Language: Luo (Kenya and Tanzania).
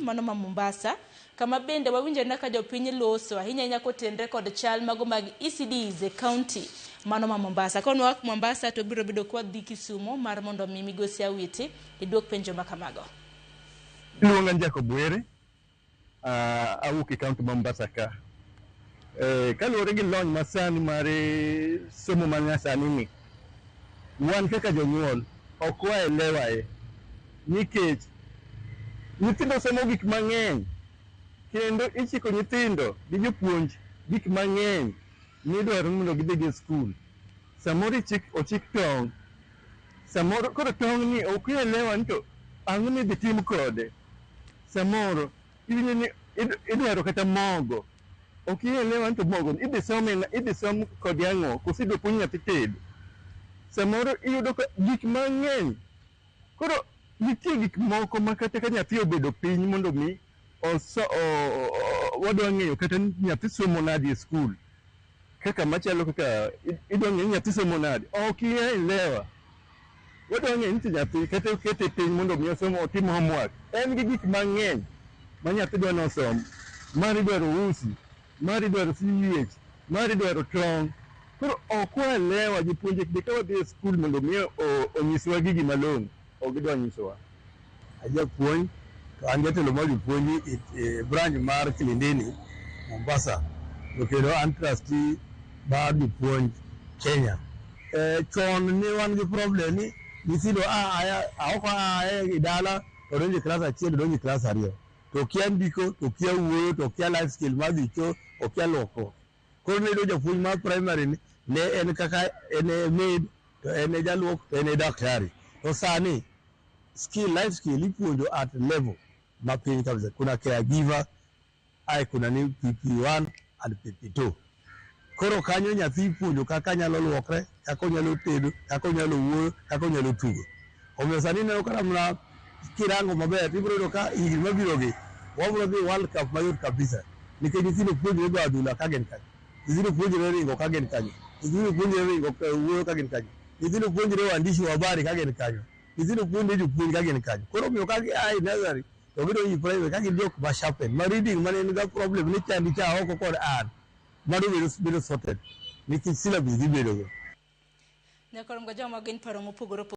mano ma Mombasa, kama bende wawinjo ka jopiny loso ahinya kotenre kod chal mago mag Ecde'S e county mano ma Mombasa. Kono wak Mombasa to biro bedo kwa dhi Kisumu mar mondo mi migosi Awiti iduok penjo makamago. Luonga Jacob Were, awuok e county Mombasa ka. Kaluwore gi lony masani mar somo manyasani ni, wan kaka jonyuol ok waelewa nikech nyithindo somo gik mang'eny kendo ichiko nyithindo gi jopuonj gik mang'eny midwaro mondo gidhi e skul. Samoro ochik tong', samoro koro tong' ni ok ielewa ni to ang'o midhi tim kode. Samoro iwinjo ni idwaro kata mogo, ok ielewa ni to mogo idhi som kod ang'o, koso idhi puonj nyathi tedo. Samoro iyudo ka gik mang'eny. Koro nitie gik moko ma kata ka nyathi obedo piny mondo mi wadwa ng'eyo kata nyathi somo nade e skul. Kaka machalo kaka idwa ng'eyo nyathi somo nade, ok ielewa. Wadwa ng'eyo ni nyathi kata okete piny mondo mi osomo otim homework. En gi gik mang'eny ma nyathi dwa nosom. Mari dwaro usi, mari dwaro CUH, mari dwaro tong'. Koro ok waelewa jopuonje ka wadhi e skul mondo mi onyiswa gigi malong'o. Ok gidwa nyisowa. Ajapuonj to an jatelo mar jopuonj e branch mar Kilindini, Mombasa. To kendo an trustee mar jopuonj Kenya. Chon ne wan gi problem ni nyithindo oko e dala to donjo e klas achiel, donjo e klas ariyo. To kia ndiko, to kia wuoyo, to kia life skill mar dicho, to kia luoko. Koro ne do japuonj mar primary ni ne en kaka en maid, to en jaluok, to en daktari. To sani life skill ipuonjo at level mapiny kabisa. Kuna caregiver, kuna ni PP1 and PP2. Koro kanyo nyathi ipuonjo kaka nyalo luokre, kaka onyalo tedo, kaka onyalo wuoyo, kaka onyalo tugo. Omiyo sani neno kata mana kirango maber, ibiro yudo ka higni mabirogi wabiro dhi World Cup mayot kabisa. Nikech nyithindo puonjore go adhula ka gin kanyo. Nyithindo puonjore ringo ka gin kanyo. Nyithindo puonjore ringo wuoyo ka gin kanyo. Nyithindo puonjore waandishi wa habari ka gin kanyo. Nyithindo puonjore jopuonj ka gin kanyo. Koro omiyo ka ai nursery to gidonjo primary ka gin jok ma sharpen. Ma reading mane en ga problem ni chandi cha oko kod an. Mado bedo sorted. Nikech syllabus gibedo go. Nyakoro mga joma gin paro mopogore